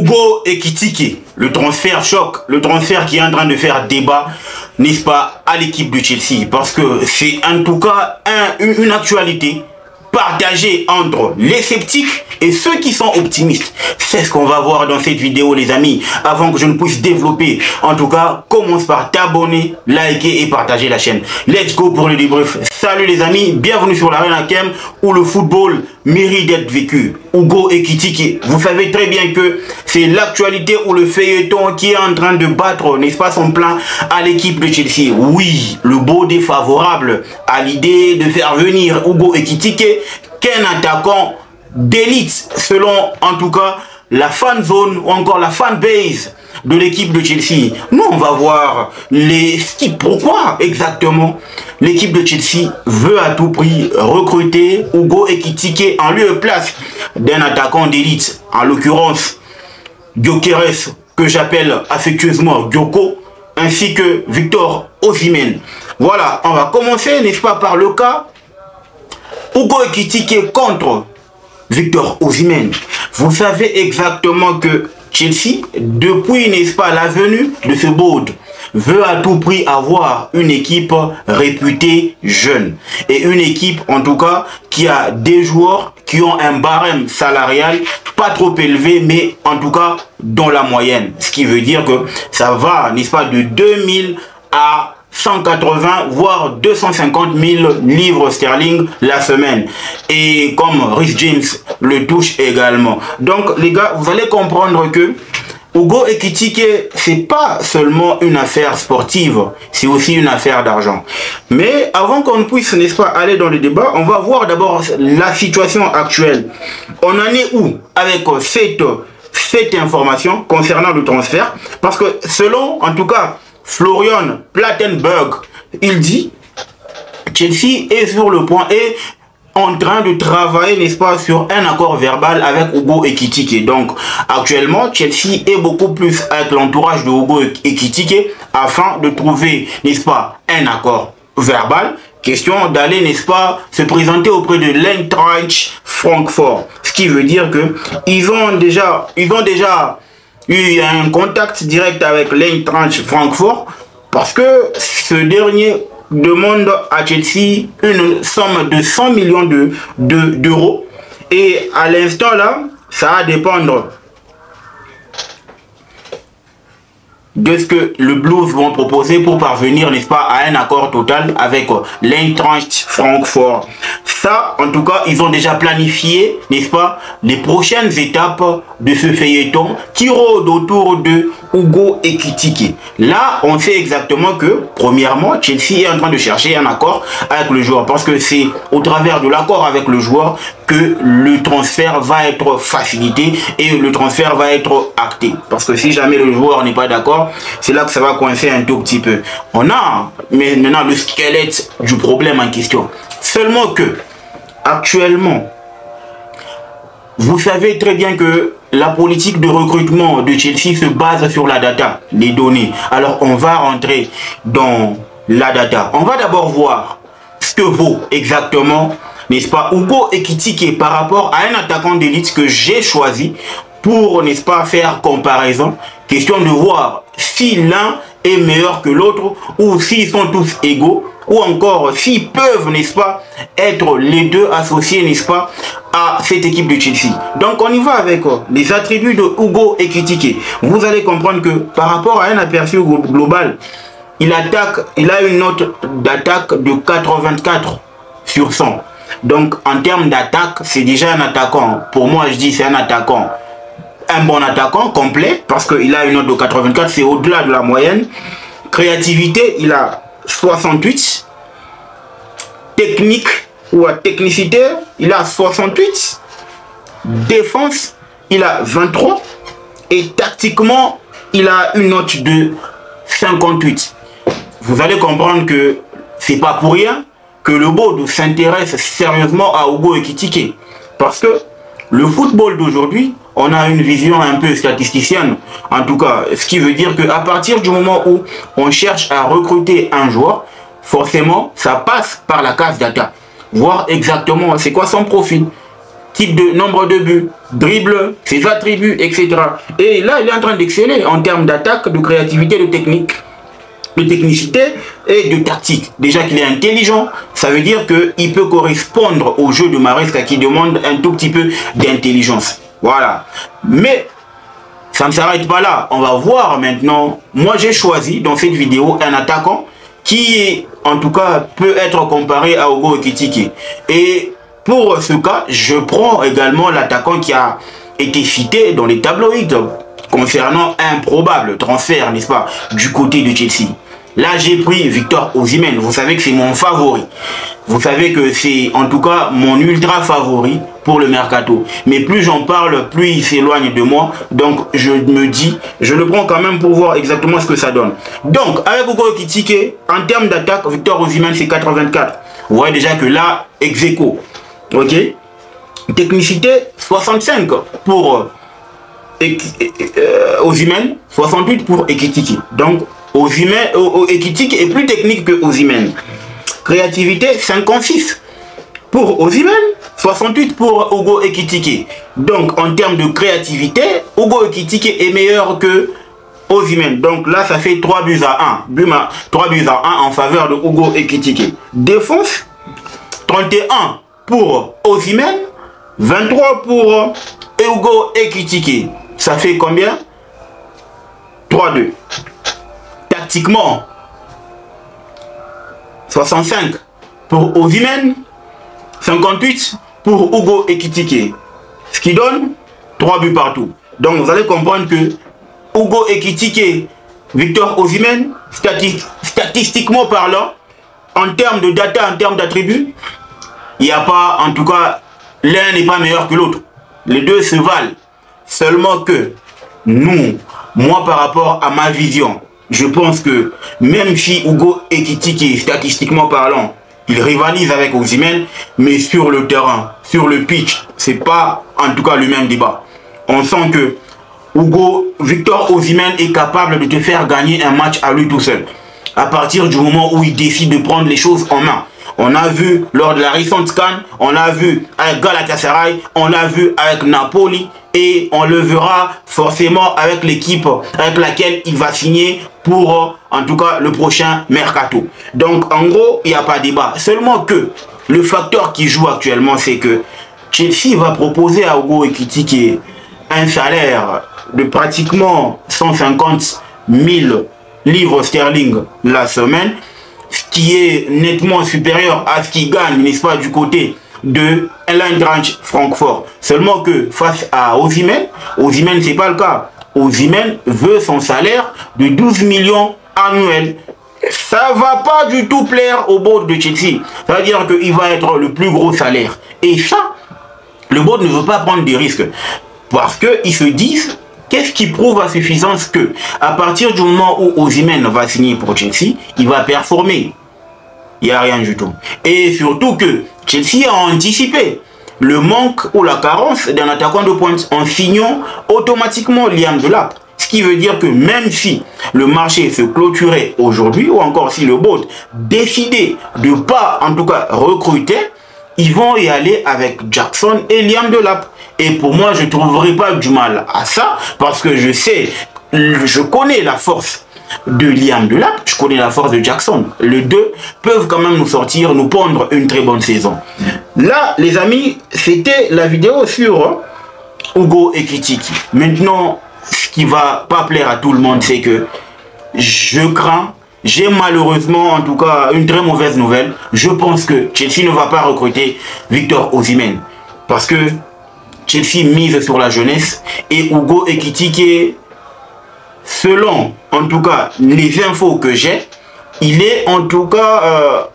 Ugo Ekitike, le transfert choc, le transfert qui est en train de faire débat, n'est-ce pas, à l'équipe de Chelsea. Parce que c'est en tout cas une actualité partagée entre les sceptiques et ceux qui sont optimistes. C'est ce qu'on va voir dans cette vidéo, les amis. Avant que je ne puisse développer, en tout cas, commence par t'abonner, liker et partager la chaîne. Let's go pour le débrief. Salut les amis, bienvenue sur l'Arena Hakem où le football mérite d'être vécu. Ugo Ekitike, vous savez très bien que c'est l'actualité ou le feuilleton qui est en train de battre, n'est-ce pas, son plein à l'équipe de Chelsea. Oui, le beau défavorable à l'idée de faire venir Ugo Ekitike, qu'un attaquant d'élite, selon en tout cas la fan zone ou encore la fan base de l'équipe de Chelsea. Nous, on va voir pourquoi exactement l'équipe de Chelsea veut à tout prix recruter Ugo Ekitike en lieu et place d'un attaquant d'élite, en l'occurrence Gyökeres, que j'appelle affectueusement Gyoko, ainsi que Victor Osimhen. Voilà, on va commencer, n'est-ce pas, par le cas Ugo Ekitike contre Victor Osimhen. Vous savez exactement que Chelsea, depuis, n'est-ce pas, la venue de ce board, veut à tout prix avoir une équipe réputée jeune. Et une équipe, en tout cas, qui a des joueurs qui ont un barème salarial pas trop élevé, mais en tout cas dans la moyenne. Ce qui veut dire que ça va, n'est-ce pas, de 2000 à 180 voire 250 000 livres sterling la semaine, et comme Reece James le touche également. Donc les gars, vous allez comprendre que Ugo Ekitike, c'est pas seulement une affaire sportive, c'est aussi une affaire d'argent. Mais avant qu'on puisse, n'est-ce pas, aller dans le débat, on va voir d'abord la situation actuelle. On en est où avec cette information concernant le transfert? Parce que selon en tout cas Florian Plettenberg, il dit Chelsea est sur le point et en train de travailler, n'est-ce pas, sur un accord verbal avec Ugo Ekitike. Donc actuellement Chelsea est beaucoup plus avec l'entourage de Ugo Ekitike afin de trouver, n'est-ce pas, un accord verbal. Question d'aller, n'est-ce pas, se présenter auprès de l'Eintracht Francfort. Ce qui veut dire que ils ont déjà eu un contact direct avec l'Eintracht Francfort parce que ce dernier demande à Chelsea une somme de 100 millions d'euros et à l'instant là, ça va dépendre de ce que le Blues vont proposer pour parvenir, n'est-ce pas, à un accord total avec l'Eintracht Francfort. Ça, en tout cas, ils ont déjà planifié, n'est-ce pas, les prochaines étapes de ce feuilleton qui rôde autour de Ugo Ekitike. Là, on sait exactement que, premièrement, Chelsea est en train de chercher un accord avec le joueur parce que c'est au travers de l'accord avec le joueur que le transfert va être facilité et le transfert va être acté. Parce que si jamais le joueur n'est pas d'accord, c'est là que ça va coincer un tout petit peu. On a mais maintenant le squelette du problème en question. Seulement que, actuellement, vous savez très bien que la politique de recrutement de Chelsea se base sur la data, les données. Alors on va rentrer dans la data. On va d'abord voir ce que vaut exactement, n'est-ce pas, Ugo Ekitike par rapport à un attaquant d'élite que j'ai choisi pour, n'est-ce pas, faire comparaison. Question de voir si l'un est meilleur que l'autre ou s'ils sont tous égaux ou encore s'ils peuvent, n'est-ce pas, être les deux associés, n'est-ce pas, à cette équipe de Chelsea. Donc on y va avec les attributs de Ugo Ekitike. Vous allez comprendre que par rapport à un aperçu global, il a une note d'attaque de 84 sur 100. Donc en termes d'attaque, c'est déjà un attaquant. Pour moi, je dis c'est un attaquant, un bon attaquant complet parce qu'il a une note de 84, c'est au-delà de la moyenne. Créativité, il a 68. Technique ou à technicité, il a 68. Défense, il a 23. Et tactiquement, il a une note de 58. Vous allez comprendre que c'est pas pour rien que le board s'intéresse sérieusement à Ugo Ekitike. Parce que le football d'aujourd'hui, on a une vision un peu statisticienne. En tout cas, ce qui veut dire qu'à partir du moment où on cherche à recruter un joueur, forcément, ça passe par la case data. Voir exactement c'est quoi son profil. type de nombre de buts, dribble, ses attributs, etc. Et là, il est en train d'exceller en termes d'attaque, de créativité, de technique, de technicité et de tactique. Déjà qu'il est intelligent, ça veut dire qu'il peut correspondre au jeu de Maresca qui demande un tout petit peu d'intelligence. Voilà. Mais ça ne s'arrête pas là. On va voir maintenant. Moi, j'ai choisi dans cette vidéo un attaquant qui, en tout cas, peut être comparé à Hugo Ekitike. Et pour ce cas, je prends également l'attaquant qui a été cité dans les tabloïds concernant un probable transfert, n'est-ce pas, du côté de Chelsea. Là, j'ai pris Victor Osimhen. Vous savez que c'est mon favori. Vous savez que c'est en tout cas mon ultra favori pour le mercato. Mais plus j'en parle, plus il s'éloigne de moi. Donc, je me dis, je le prends quand même pour voir exactement ce que ça donne. Donc, avec Hugo Ekitike, en termes d'attaque, Victor Osimhen, c'est 84. Vous voyez déjà que là, ex aequo. Ok. Technicité, 65 pour Osimhen, 68 pour Ekitike. Donc, Ekitike est plus technique que Osimhen. Créativité, 56 pour Osimhen, 68 pour Hugo Ekitike. Donc, en termes de créativité, Hugo Ekitike est meilleur que Osimhen. Donc là, ça fait 3 buts à 1. 3 buts à 1 en faveur de Hugo Ekitike. Défense, 31 pour Osimhen, 23 pour Hugo Ekitike. Ça fait combien? 3-2. Tactiquement, 65 pour Osimhen, 58 pour Hugo Ekitike. Ce qui donne 3 buts partout. Donc vous allez comprendre que Hugo Ekitike, Victor Osimhen, statistiquement parlant, en termes de data, en termes d'attributs, il n'y a pas, en tout cas, l'un n'est pas meilleur que l'autre. Les deux se valent. Seulement que moi par rapport à ma vision, je pense que même si Hugo Ekitike, statistiquement parlant, il rivalise avec Osimhen, mais sur le terrain, sur le pitch, c'est pas en tout cas le même débat. On sent que Victor Osimhen est capable de te faire gagner un match à lui tout seul. À partir du moment où il décide de prendre les choses en main. On a vu lors de la récente CAN, on l'a vu avec Galatasaray, on l'a vu avec Napoli et on le verra forcément avec l'équipe avec laquelle il va signer pour en tout cas le prochain mercato. Donc en gros, il n'y a pas de débat. Seulement que le facteur qui joue actuellement, c'est que Chelsea va proposer à Hugo Ekitike un salaire de pratiquement 150 000 livres sterling la semaine, ce qui est nettement supérieur à ce qu'il gagne, n'est-ce pas, du côté de l'Eintracht Francfort. Seulement que face à Osimhen, c'est pas le cas. Osimhen veut son salaire de 12 millions annuels. Ça va pas du tout plaire au board de Chelsea. Ça veut dire qu'il va être le plus gros salaire. Et ça, le board ne veut pas prendre des risques. Parce qu'ils se disent, qu'est-ce qui prouve à suffisance que, à partir du moment où Osimhen va signer pour Chelsea, il va performer. Il n'y a rien du tout. Et surtout que Chelsea a anticipé le manque ou la carence d'un attaquant de pointe en signant automatiquement Liam Delap. Ce qui veut dire que même si le marché se clôturait aujourd'hui, ou encore si le board décidait de ne pas en tout cas recruter, ils vont y aller avec Jackson et Liam Delap. Et pour moi, je ne trouverai pas du mal à ça, parce que je connais la force de Liam Delap, je connais la force de Jackson. Les deux peuvent quand même nous pondre une très bonne saison. Là, les amis, c'était la vidéo sur Hugo Ekitike. Maintenant, ce qui va pas plaire à tout le monde, c'est que je crains, j'ai malheureusement en tout cas une très mauvaise nouvelle. Je pense que Chelsea ne va pas recruter Victor Osimhen, parce que Chelsea mise sur la jeunesse et Hugo Ekitike, selon en tout cas les infos que j'ai, il est en tout cas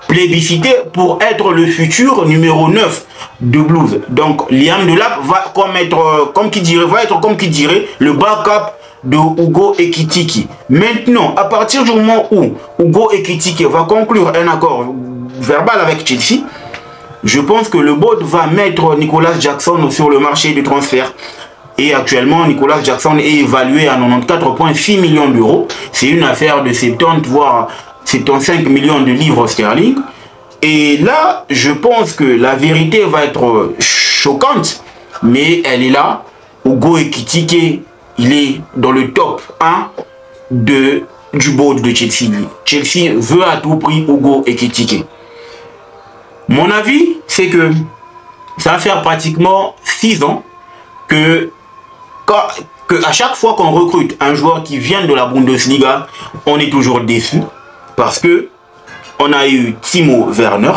plébiscité pour être le futur numéro 9 de Blues. Donc Liam Delap va être comme qui dirait le backup de Hugo Ekitike. Maintenant, à partir du moment où Hugo Ekitike va conclure un accord verbal avec Chelsea, je pense que le board va mettre Nicolas Jackson sur le marché du transfert. Et actuellement, Nicolas Jackson est évalué à 94,6 millions d'euros. C'est une affaire de 70 voire 75 millions de livres sterling. Et là, je pense que la vérité va être choquante, mais elle est là. Ugo Ekitike, il est dans le top 1 du board de Chelsea. Chelsea veut à tout prix Ugo Ekitike. Mon avis, c'est que ça va faire pratiquement 6 ans que à chaque fois qu'on recrute un joueur qui vient de la Bundesliga, on est toujours déçu. Parce que on a eu Timo Werner,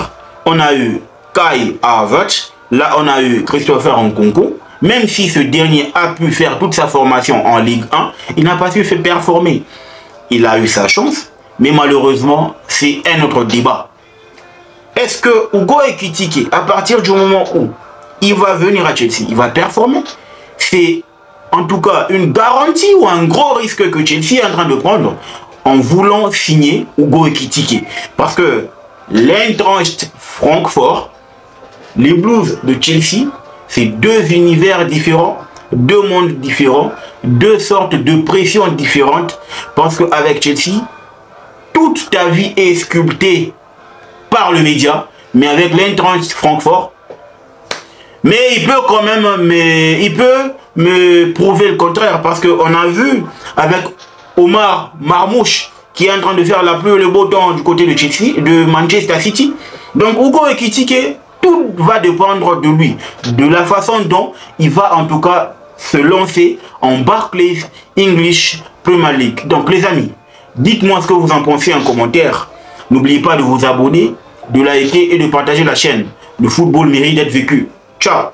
on a eu Kai Havertz, là on a eu Christopher Nkunku. Même si ce dernier a pu faire toute sa formation en Ligue 1, il n'a pas su se performer. Il a eu sa chance, mais malheureusement, c'est un autre débat. Est-ce que Ugo Ekitike, à partir du moment où il va venir à Chelsea, il va performer? C'est en tout cas une garantie ou un gros risque que Chelsea est en train de prendre en voulant signer Ugo Ekitike. Parce que l'Eintracht Francfort, les Blues de Chelsea, c'est 2 univers différents, 2 mondes différents, 2 sortes de pressions différentes. Parce qu'avec Chelsea, toute ta vie est sculptée par le média. Mais avec l'Eintracht Francfort, mais il peut quand même me prouver le contraire. Parce qu'on a vu avec Omar Marmouche qui est en train de faire la pluie et le beau temps du côté de Chelsea, de Manchester City. Donc Ugo Ekitike, tout va dépendre de lui, de la façon dont il va en tout cas se lancer en Barclays English Premier League. Donc les amis, dites-moi ce que vous en pensez en commentaire. N'oubliez pas de vous abonner, de liker et de partager la chaîne. Le football mérite d'être vécu. Ciao.